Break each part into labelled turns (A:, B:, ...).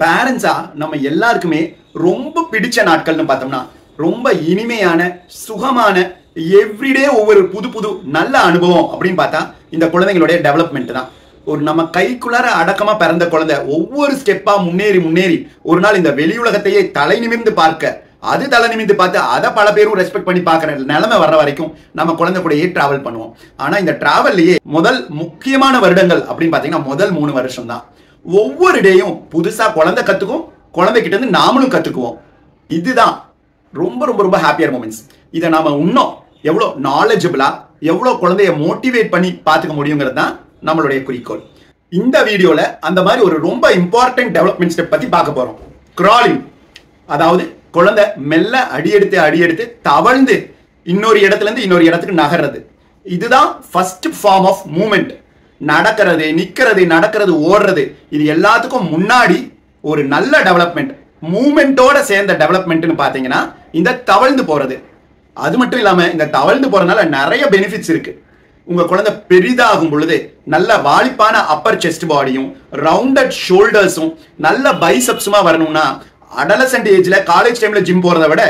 A: பேரண்ட்ஸா நம்ம எல்லாருக்குமே ரொம்ப பிடிச்ச நாட்கள்னு பார்த்தோம்னா ரொம்ப இனிமையான சுகமான எவ்ரிடே ஒவ்வொரு புது புது நல்ல அனுபவம் அப்படின்னு பார்த்தா இந்த குழந்தைங்களுடைய டெவலப்மெண்ட் தான். ஒரு நம்ம கைக்குள்ளார அடக்கமா பிறந்த குழந்தை ஒவ்வொரு ஸ்டெப்பா முன்னேறி முன்னேறி ஒரு நாள் இந்த வெளி உலகத்தையே தலை நிமிர்ந்து பார்க்க, அது தலை நிமிர்ந்து பார்த்து அதை பல பேரும் ரெஸ்பெக்ட் பண்ணி பார்க்குற நிலைமை வர்ற வரைக்கும் நம்ம குழந்தை கூடயே டிராவல் பண்ணுவோம். ஆனா இந்த டிராவல்லையே முதல் முக்கியமான வருடங்கள் அப்படின்னு பார்த்தீங்கன்னா முதல் 3 வருஷம் தான். ஒவ்வொரு டேயும் புதுசா குழந்தை கத்துக்கும், குழந்தைகிட்ட இருந்து நாமளும் கத்துக்குவோம். இதுதான் ரொம்ப ரொம்ப ரொம்ப ஹாப்பியர் மூமெண்ட்ஸ். இதை நாம இன்னும் எவ்வளோ நாலேஜபிளா எவ்வளோ குழந்தைய மோட்டிவேட் பண்ணி பார்த்துக்க முடியுங்கிறது தான் நம்மளுடைய குறிக்கோள். இந்த வீடியோல அந்த மாதிரி ஒரு ரொம்ப இம்பார்ட்டன்ட் டெவலப்மெண்ட் ஸ்டெப் பத்தி பார்க்க போறோம். கிராலிங், அதாவது குழந்தை மெல்ல அடியெடுத்து தவழ்ந்து இன்னொரு இடத்துல இருந்து இன்னொரு இடத்துக்கு நகர்றது. இதுதான் ஃபர்ஸ்ட் ஃபார்ம் ஆஃப் மூமெண்ட். நடக்கிறது, நிக்கிறது, நடக்கிறது, ஓடுறது, இது எல்லாத்துக்கும் முன்னாடி ஒரு நல்ல டெவலப்மெண்ட் மூமெண்டோட சேர்ந்த டெவலப்மெண்ட்னு பாத்தீங்கன்னா இந்த தவழ்ந்து போறது. அது மட்டும் இல்லாம இந்த தவழ்ந்து போறதுனால நிறைய பெனிஃபிட்ஸ் இருக்கு. உங்க குழந்தை பெரிதாகும் பொழுது நல்ல வாலிப்பான அப்பர் செஸ்ட் பாடியும் ரவுண்டட் ஷோல்டர்ஸும் நல்ல பைசப்ஸுமா வரணும்னா அடலசன்ட் ஏஜ்ல காலேஜ் டைம்ல ஜிம் போறதை விட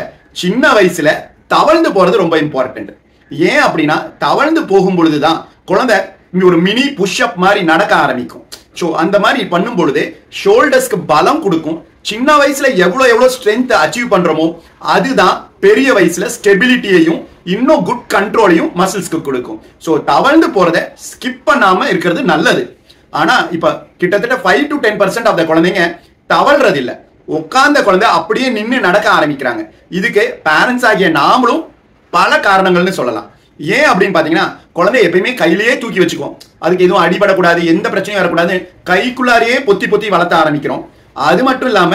A: சின்ன வயசுல தவழ்ந்து போறது ரொம்ப இம்பார்ட்டன்ட். ஏன் அப்படின்னா தவழ்ந்து போகும் பொழுதுதான் குழந்தை ஒரு மினி புஷ்அப் மாதிரி நடக்க ஆரம்பிக்கும். ஸோ அந்த மாதிரி பண்ணும் பொழுது ஷோல்டர்ஸ்க்கு பலம் கொடுக்கும். சின்ன வயசுல எவ்வளோ ஸ்ட்ரென்த் அச்சீவ் பண்றோமோ அதுதான் பெரிய வயசுல ஸ்டெபிலிட்டியையும் இன்னும் குட் கண்ட்ரோலையும் மசில்ஸ்க்கு கொடுக்கும். ஸோ தவழ்ந்து போறதை ஸ்கிப் பண்ணாம இருக்கிறது நல்லது. ஆனா இப்ப கிட்டத்தட்ட 5 to 10% ஆஃப் த குழந்தைங்க தவழ்றது இல்லை. உட்கார்ந்த குழந்தை அப்படியே நின்று நடக்க ஆரம்பிக்கிறாங்க. இதுக்கு பேரண்ட்ஸ் ஆகிய நாமளும் பல காரணங்கள்னு சொல்லலாம். ஏன் அப்படின்னு பாத்தீங்கன்னா குழந்தைய எப்பயுமே கையிலேயே தூக்கி வச்சுக்குவோம். அதுக்கு எதுவும் அடிபடக்கூடாது, எந்த பிரச்சனையும் வரக்கூடாது, கைக்குள்ளாரையே பொத்தி பொத்தி வளர்த்த ஆரம்பிக்கிறோம். அது மட்டும் இல்லாம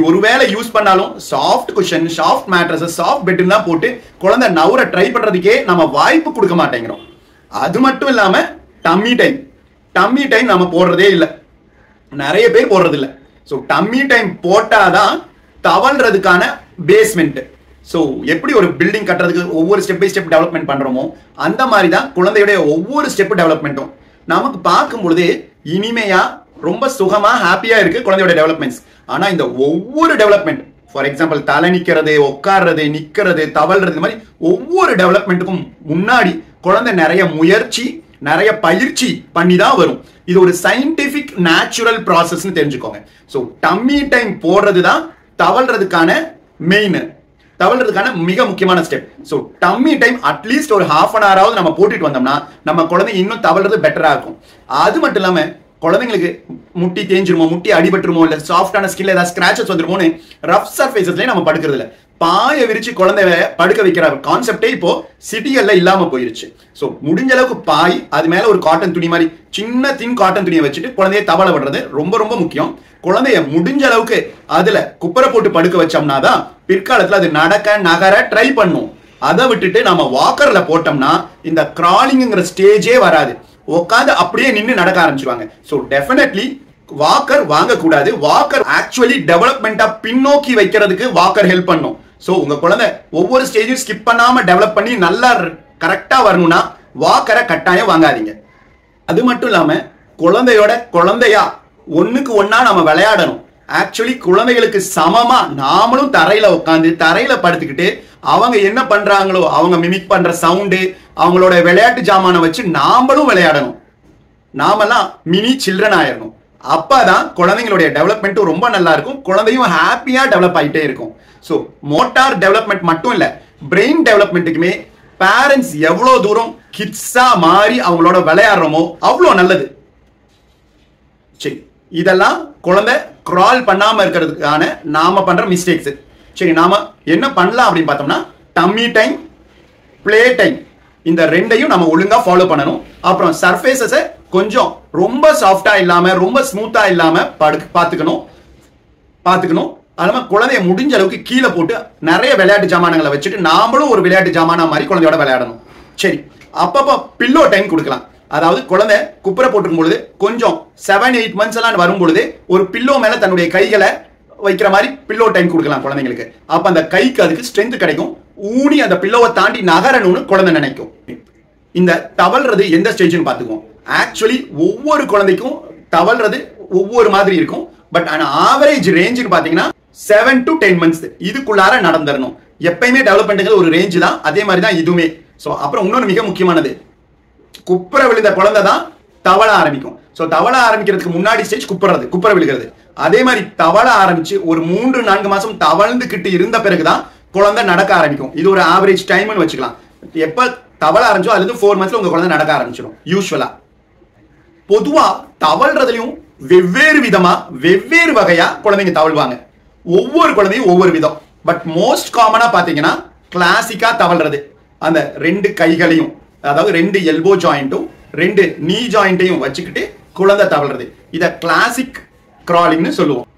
A: ஒருவேளை யூஸ் பண்ணாலும் soft cushion, soft mattress, soft bed தான் போட்டு குழந்தை நவுற ட்ரை பண்றதுக்கே நம்ம வாய்ப்பு கொடுக்க மாட்டேங்கிறோம். அது மட்டும் இல்லாம டம்மி டைம் நம்ம போடுறதே இல்லை, நிறைய பேர் போடுறது இல்லை. ஸோ டம்மி டைம் போட்டாதான் தவழ்றதுக்கான பேஸ்மெண்ட். ஸோ எப்படி ஒரு பில்டிங் கட்டுறதுக்கு ஒவ்வொரு ஸ்டெப் பை ஸ்டெப் டெவலப்மெண்ட் பண்றோமோ அந்த மாதிரி தான் குழந்தையுடைய ஒவ்வொரு ஸ்டெப் டெவலப்மெண்ட்டும் நமக்கு பார்க்கும் பொழுது இனிமையா ரொம்ப சுகமா ஹாப்பியா இருக்கு குழந்தையோட டெவலப்மெண்ட்ஸ். ஆனா இந்த ஒவ்வொரு டெவலப்மெண்ட், ஃபார் எக்ஸாம்பிள் தலை நிக்கிறது, உட்கார்றது, நிக்கிறது, தவழ்றது, இந்த மாதிரி ஒவ்வொரு டெவலப்மெண்ட்டுக்கும் முன்னாடி குழந்தை நிறைய முயற்சி, நிறைய பயிற்சி பண்ணி தான் வரும். இது ஒரு சயின்டிபிக் நேச்சுரல் ப்ராசஸ்னு தெரிஞ்சுக்கோங்க. ஸோ டம்மி டைம் போடுறது தான் தவழ்றதுக்கான மெயின், தவழ்றதுக்கான மிக முக்கியமான step. So dummy time at least ஒரு ½ an hour நம்ம போட்டுட்டு வந்தோம்னா நம்ம குழந்தை இன்னும் தவழ்றது பெட்டரா இருக்கும். அது மட்டும் இல்லாம குழந்தைங்களுக்கு முட்டி தேஞ்சிருமோ, முட்டி அடிபட்டுருமோ, இல்ல சாஃப்டான ஸ்கின்ல ஏதாவது ஸ்கிராச்சஸ் வந்துருமோன்னு ரஃப் சர்ஃபேசஸ்லயே நம்ம படுக்கிறது இல்லை. பாய விரிச்சு குழந்தைய படுக்க வைக்கிற கான்செப்டே இப்போ சிட்டிகள்ல இல்லாம போயிருச்சு. ஸோ முடிஞ்ச அளவுக்கு பாய், அது மேல ஒரு காட்டன் துணி மாதிரி சின்ன தின் காட்டன் துணியை வச்சுட்டு குழந்தைய தவள விடுறது ரொம்ப ரொம்ப முக்கியம். குழந்தைய முடிஞ்ச அளவுக்கு அதுல குப்பரை போட்டு படுக்க வச்சோம்னா தான் பிற்காலத்துல அது நடக்க நகர ட்ரை பண்ணும். அதை விட்டுட்டு நம்ம வாக்கர்ல போட்டோம்னா இந்த கிராலிங்கிற ஸ்டேஜே வராது. உட்காந்து அப்படியே நின்று நடக்க ஆரம்பிச்சிருவாங்க. ஸோ டெஃபினெட்லி வாக்கர் வாங்கக்கூடாது. வாக்கர் ஆக்சுவலி டெவலப்மெண்டா பின்னோக்கி வைக்கிறதுக்கு வாக்கர் ஹெல்ப் பண்ணும். ஸோ உங்க குழந்தை ஒவ்வொரு ஸ்டேஜும் ஸ்கிப் பண்ணாம டெவலப் பண்ணி நல்லா கரெக்டா வரணும்னா வாக்கரை கட்டாயம் வாங்காதீங்க. அது மட்டும் இல்லாம குழந்தையா ஒண்ணுக்கு ஒன்னா நம்ம விளையாடணும். ஆக்சுவலி குழந்தைகளுக்கு சமமா நாமளும் தரையில உட்காந்து தரையில படுத்துக்கிட்டு அவங்க என்ன பண்றாங்களோ அவங்க மிமிக் பண்ற சவுண்டு, அவங்களோட விளையாட்டு ஜாமான வச்சு நாமளும் விளையாடணும். நாமெல்லாம் மினி சில்ட்ரன் ஆயிடணும். அப்பதான் குழந்தைங்களுடைய டெவலப்மெண்ட்டும் ரொம்ப நல்லா இருக்கும், குழந்தையும் ஹாப்பியா டெவலப் ஆகிட்டே இருக்கும். ஸோ மோட்டார் டெவலப்மெண்ட் மட்டும் இல்ல, பிரெயின் டெவலப்மெண்ட்டுக்குமே பேரண்ட்ஸ் எவ்வளவு தூரம் கிட்ஸா மாறி அவங்களோட விளையாடுறோமோ அவ்வளோ நல்லது. சரி, இதெல்லாம் குழந்தை கிரால் பண்ணாம இருக்கிறதுக்கான நாம பண்ற மிஸ்டேக்ஸ். சரி, நாம என்ன பண்ணலாம் அப்படின்னு பார்த்தோம்னா டம்மி டைம், பிளே டைம், இந்த ரெண்டையும் நம்ம ஒழுங்கா ஃபாலோ பண்ணணும். அப்புறம் சர்ஃபேசஸை கொஞ்சம் ரொம்ப சாஃப்டா இல்லாம ரொம்ப ஸ்மூத்தா இல்லாம பார்த்துக்கணும். அதனால குழந்தைய முடிஞ்ச அளவுக்கு கீழே போட்டு நிறைய விளையாட்டு ஜாமானங்களை வச்சுட்டு நாமளும் ஒரு விளையாட்டு ஜாமான மாதிரி குழந்தையோட விளையாடணும். சரி, அப்பப்போ பில்லோ டைம் கொடுக்கலாம். அதாவது குழந்தை குப்புரை போட்டுக்கும் பொழுது கொஞ்சம் 7-8 months எல்லாம் வரும் பொழுது ஒரு பில்லோ மேல தன்னுடைய கைகளை வைக்கிற மாதிரி பில்லோ டைம் கொடுக்கலாம் குழந்தைங்களுக்கு. அப்ப அந்த கைக்கு அதுக்கு ஸ்ட்ரென்த் கிடைக்கும், ஊனி அந்த பில்லோவை தாண்டி நகரணும்னு குழந்தை நினைக்கும். இந்த தவழ்றது எந்த ஸ்டேஜ்னு பார்த்துக்குவோம். ஆக்சுவலி ஒவ்வொரு குழந்தைக்கும் தவழ்றது ஒவ்வொரு மாதிரி இருக்கும். பட் ஆனா ஆவரேஜ் ரேஞ்சுன்னு பாத்தீங்கன்னா 7 to 10 months இதுக்குள்ளார நடந்துடணும். எப்பயுமே டெவலப்மெண்ட் ஒரு ரேஞ்ச் தான், அதே மாதிரி தான் இதுவுமே. ஸோ அப்புறம் இன்னொன்று மிக முக்கியமானது, குப்புற விழுந்த குழந்தை தான் தவள ஆரம்பிக்கும். ஸோ தவள ஆரம்பிக்கிறதுக்கு முன்னாடி ஸ்டேஜ் குப்புற விழுகிறது. அதே மாதிரி தவள ஆரம்பிச்சு ஒரு 3-4 மாசம் தவழ்ந்துகிட்டு இருந்த பிறகுதான் குழந்தை நடக்க ஆரம்பிக்கும். இது ஒரு ஆவரேஜ் டைம்னு வச்சுக்கலாம். எப்ப தவள ஆரம்பிச்சோ அதுல 4 monthsல உங்க குழந்தை நடக்க ஆரம்பிச்சிடும். யூஸ்வலா பொதுவா தவழ்றதுலயும் வெவ்வேறு விதமா வெவ்வேறு வகையா குழந்தைங்க தவழ்வாங்க. ஒவ்வொரு குழந்தையும் ஒவ்வொரு விதம். பட் மோஸ்ட் காமனா பாத்தீங்கன்னா கிளாசிக்கா தவழ்றது அந்த 2 கைகளையும், அதாவது 2 எல்போ ஜாயிண்ட்டும் 2 நீ ஜாயிண்ட்டையும் வச்சுக்கிட்டு குழந்தை தவழ்றது. இத கிளாசிக் கிராலிங்னு சொல்லுவோம்.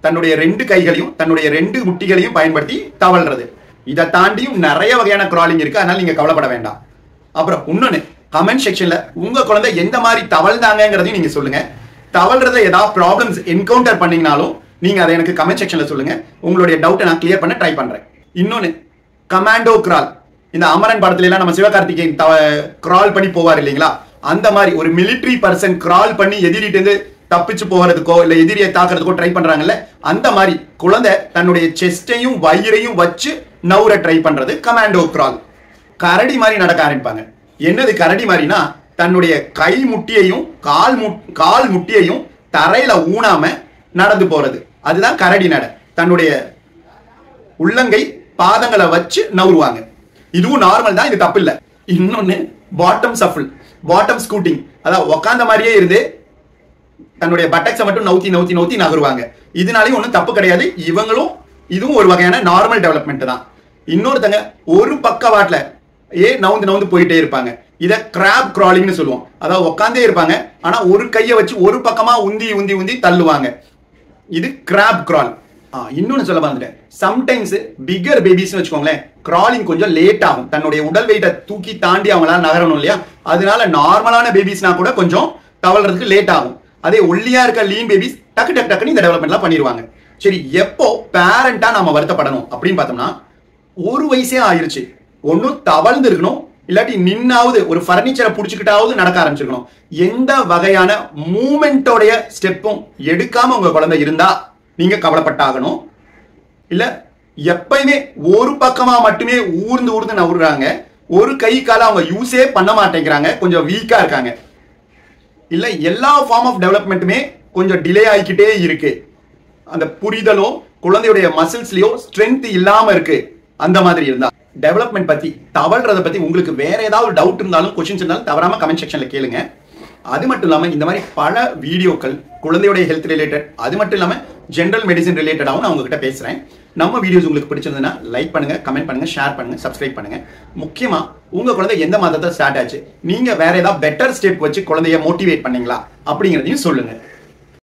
A: தன்னுடைய 2 கைகளையும் தன்னுடைய 2 முட்டிகளையும் பயன்படுத்தி தவழ்றது. இதை தாண்டியும் நிறைய வகையான கிராலிங் இருக்கு, அதனால நீங்க கவலைப்பட வேண்டாம். அப்புறம் இன்னொன்னு, கமெண்ட் செக்ஷன்ல உங்க குழந்தை எந்த மாதிரி தவழ்ந்தாங்கிறதையும் நீங்க சொல்லுங்க. தவழ்றத ஏதாவது ப்ராப்ளம்ஸ் என்கவுண்டர் பண்ணீங்கனாலும் நீங்க அதை எனக்கு கமெண்ட் செக்ஷன்ல சொல்லுங்க. உங்களுடைய டவுட்டை நான் கிளியர் பண்ண ட்ரை பண்றேன். இன்னொன்னு, கமாண்டோ கிரால். இந்த அமரன் படத்துல எல்லாம் நம்ம சிவகார்த்திகேயன் கிரால் பண்ணி போவார் இல்லைங்களா, அந்த மாதிரி ஒரு மிலிட்டரி பர்சன் கிரால் பண்ணி எதிரிட்டு இருந்து தப்பிச்சு போகிறதுக்கோ இல்ல எதிரியை தாக்குறதுக்கோ ட்ரை பண்றாங்கல்ல, அந்த மாதிரி குழந்தை தன்னுடைய செஸ்டையும் வயிறையும் வச்சு நவுற ட்ரை பண்றது கமாண்டோ கிரால். கரடி மாதிரி நடக்க ஆரம்பிப்பாங்க. என்னது கரடி மாதிரினா, தன்னுடைய கை முட்டியையும் கால் முட்டியையும் தரையில ஊனாம நடந்து போறது, அதுதான் கரடி நட. தன்னுடைய உள்ளங்கை பாதங்களை வச்சு நவுருவாங்க. இதுவும் நார்மல் தான், இது தப்பு இல்ல. இன்னொன்னு பாட்டம் சஃபிள், பாட்டம் ஸ்கூட்டிங், அதாவது உக்காந்த மாதிரியே இருந்து தன்னுடைய பட்டக்ஸை மட்டும் நவுத்தி நவுத்தி நவுத்தி நகருவாங்க. இதனாலையும் ஒன்றும் தப்பு கிடையாது. இவங்களும் இதுவும் ஒரு வகையான நார்மல் டெவலப்மெண்ட் தான். இன்னொருத்தங்க ஒரு பக்கவாட்ல நவுந்து போயிட்டே இருப்பாங்க. இத கிராப் கிராலிங்னு சொல்லுவோம். அதாவது உட்காந்தே இருப்பாங்க, ஆனா ஒரு கையை வச்சு ஒரு பக்கமா உந்தி தள்ளுவாங்க. இது கிராப் கிரால். இன்னொன்னு சொல்ல வந்துட்டேன், சம்டைம்ஸ் பிகர் பேபிஸ் வச்சுக்கோங்களேன், கிராலிங் கொஞ்சம் லேட் ஆகும். தன்னுடைய உடல் வெயிட்டை தூக்கி தாண்டி அவங்களால நகரணும் இல்லையா, அதனால நார்மலான பேபிஸ்னா கூட கொஞ்சம் தவழ்றதுக்கு லேட் ஆகும். அதே ஒல்லியா இருக்க லீன் பேபிஸ் டக்குன்னு இந்த டெவலப்மெண்ட்லாம் பண்ணிடுவாங்க. சரி, எப்போ பேரண்டா நாம வருத்தப்படணும் அப்படின்னு பார்த்தோம்னா, 1 வயசே ஆயிருச்சு, ஒன்னும் தவழ்ந்து இருக்கணும், இல்லாட்டி நின்னாவது ஒரு பர்னிச்சரை புடிச்சுக்கிட்டாவது நடக்க ஆரம்பிச்சிருக்கணும். எந்த வகையான மூமெண்டோடைய ஸ்டெப்பும் எடுக்காம உங்க குழந்தை இருந்தா நீங்க கவலைப்பட்டாகணும். இல்ல எப்பயுமே ஒரு பக்கமா மட்டுமே ஊர்ந்து நவுறாங்க, ஒரு கை கால அவங்க யூஸே பண்ண மாட்டேங்கிறாங்க, கொஞ்சம் வீக்கா இருக்காங்க, இல்ல எல்லா ஃபார்ம் ஆஃப் டெவலப்மெண்ட்டுமே கொஞ்சம் டிலே ஆகிக்கிட்டே இருக்கு, அந்த புரிதலோ குழந்தையுடைய மசில்ஸ்லயோ ஸ்ட்ரென்த் இல்லாம இருக்கு, அந்த மாதிரி இருந்தா டெவலப்மெண்ட் பத்தி தவழ்றத பத்தி உங்களுக்கு வேற ஏதாவது டவுட் இருந்தாலும் கொஸ்டின்ஸ் இருந்தாலும் தவறாம கமெண்ட் செக்ஷன்ல கேளுங்க. அது மட்டும் இல்லாம இந்த மாதிரி பல வீடியோக்கள் குழந்தையுடைய ஹெல்த் ரிலேட்டட், அது மட்டும் இல்லாம ஜெனரல் மெடிசன் ரிலேட்டடாகவும் நான் உங்ககிட்ட பேசுறேன். நம்ம வீடியோஸ் உங்களுக்கு பிடிச்சிருந்ததுன்னா லைக் பண்ணுங்க, கமெண்ட் பண்ணுங்க, ஷேர் பண்ணுங்க, சப்ஸ்கிரைப் பண்ணுங்க. முக்கியமா உங்க குழந்தை எந்த மாதத்தை ஸ்டார்ட் ஆச்சு, நீங்க வேற ஏதாவது பெட்டர் ஸ்டெப் வச்சு குழந்தைய மோட்டிவேட் பண்ணீங்களா அப்படிங்கிறதையும் சொல்லுங்க.